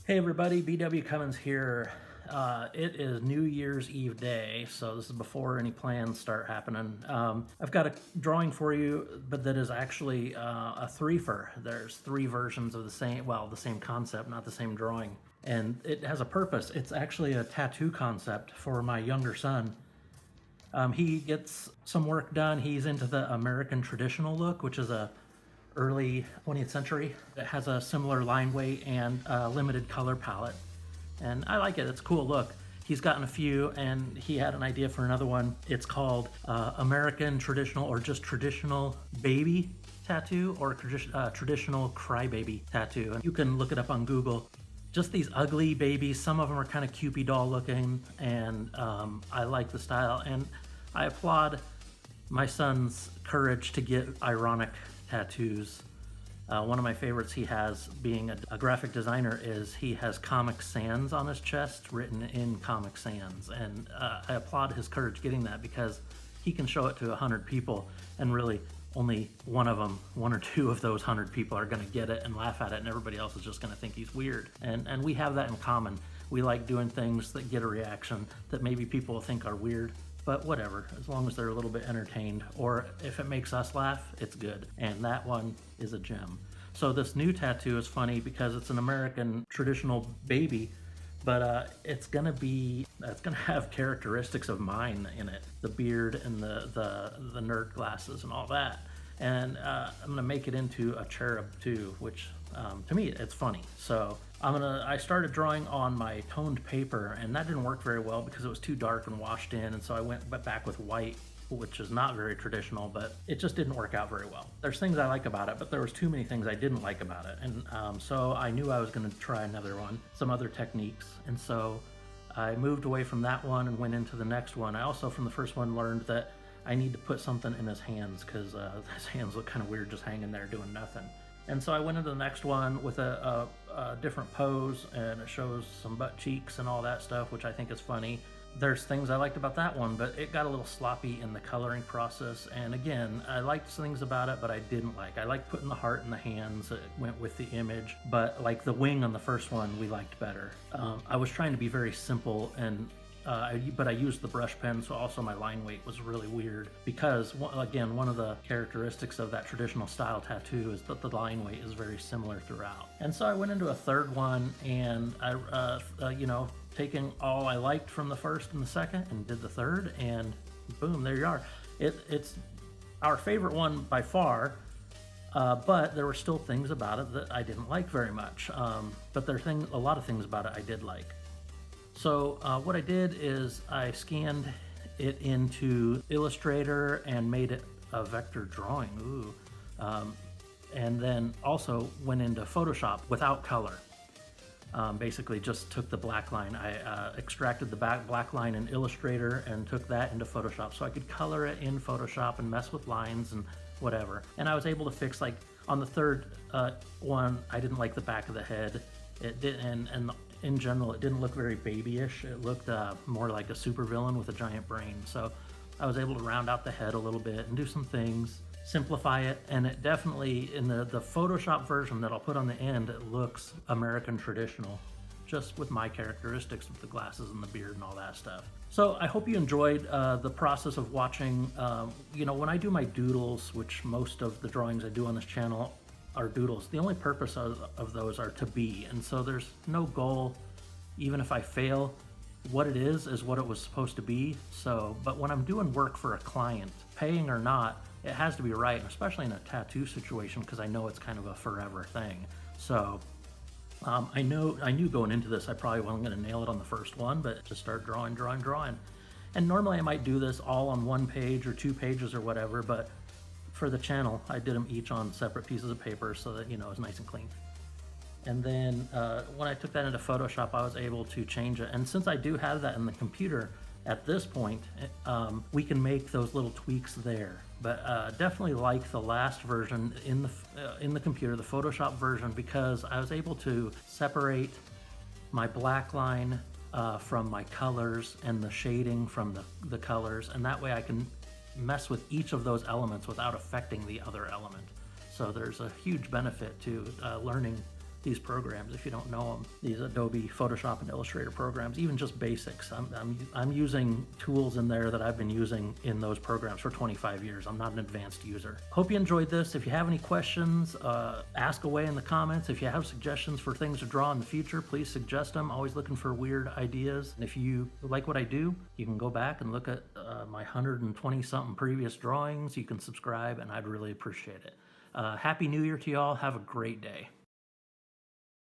Hey everybody, bwcummins here. It is New Year's Eve day, so this is before any plans start happening. I've got a drawing for you, but that is actually a threefer. There's three versions of the same concept, not the same drawing. And it has a purpose. It's actually a tattoo concept for my younger son. He gets some work done. He's into the American traditional look, which is a early 20th century. It has a similar line weight and limited color palette. And I like it, it's a cool look. He's gotten a few and he had an idea for another one. It's called American Traditional or just Traditional Baby Tattoo or Traditional Crybaby Tattoo. And you can look it up on Google. Just these ugly babies, some of them are kind of Cupid doll looking, and I like the style. And I applaud my son's courage to get ironic tattoos. One of my favorites he has, being a graphic designer, is he has Comic Sans on his chest, written in Comic Sans. And I applaud his courage getting that, because he can show it to 100 people and really only one or two of those 100 people are going to get it and laugh at it, and everybody else is just going to think he's weird. And we have that in common. We like doing things that get a reaction that maybe people think are weird. But whatever, as long as they're a little bit entertained, or if it makes us laugh, it's good. And that one is a gem. So this new tattoo is funny because it's an American traditional baby, but it's gonna have characteristics of mine in it. The beard and the nerd glasses and all that. And I'm gonna make it into a cherub too, which to me, it's funny. So I started drawing on my toned paper, and that didn't work very well because it was too dark and washed in, and so I went back with white, which is not very traditional, but it just didn't work out very well. There's things I like about it, but there was too many things I didn't like about it, and so I knew I was gonna try another one, some other techniques, and so I moved away from that one and went into the next one. I also, from the first one, learned that I need to put something in his hands, because his hands look kind of weird just hanging there doing nothing. And so I went into the next one with a different pose, and it shows some butt cheeks and all that stuff, which I think is funny. There's things I liked about that one, but it got a little sloppy in the coloring process. And again, I liked things about it, but I didn't like. I liked putting the heart in the hands. It went with the image, but like the wing on the first one, we liked better. I was trying to be very simple, and but I used the brush pen, so also my line weight was really weird, because again, one of the characteristics of that traditional style tattoo is that the line weight is very similar throughout. And so I went into a third one, and I taking all I liked from the first and the second and did the third, and boom, there you are. It's our favorite one by far. But there were still things about it that I didn't like very much. But a lot of things about it I did like. So what I did is I scanned it into Illustrator and made it a vector drawing. Ooh. And then also went into Photoshop without color. Basically just took the black line. I extracted the black line in Illustrator and took that into Photoshop, so I could color it in Photoshop and mess with lines and whatever. And I was able to fix, like on the third one, I didn't like the back of the head. It did, and in general, it didn't look very babyish. It looked more like a supervillain with a giant brain. So I was able to round out the head a little bit and do some things, simplify it, and it definitely, in the Photoshop version that I'll put on the end, it looks American traditional, just with my characteristics with the glasses and the beard and all that stuff. So I hope you enjoyed the process of watching. When I do my doodles, which most of the drawings I do on this channel are doodles, the only purpose of those are to be, and so there's no goal. Even if I fail, what it is what it was supposed to be. So, but when I'm doing work for a client, paying or not, it has to be right, especially in a tattoo situation, because I know it's kind of a forever thing. So I knew going into this I probably wasn't going to nail it on the first one, but just start drawing. And normally I might do this all on one page or 2 pages or whatever, but for the channel, I did them each on separate pieces of paper so that, it's nice and clean. And then when I took that into Photoshop, I was able to change it. And since I do have that in the computer at this point, we can make those little tweaks there. But definitely like the last version in the computer, the Photoshop version, because I was able to separate my black line from my colors and the shading from the colors, and that way I can mess with each of those elements without affecting the other element. So there's a huge benefit to learning these programs if you don't know them. These Adobe Photoshop and Illustrator programs, even just basics. I'm using tools in there that I've been using in those programs for 25 years. I'm not an advanced user. Hope you enjoyed this. If you have any questions, ask away in the comments. If you have suggestions for things to draw in the future, please suggest them. Always looking for weird ideas. And if you like what I do, you can go back and look at my 120 something previous drawings. You can subscribe, and I'd really appreciate it. Happy New Year to y'all. Have a great day.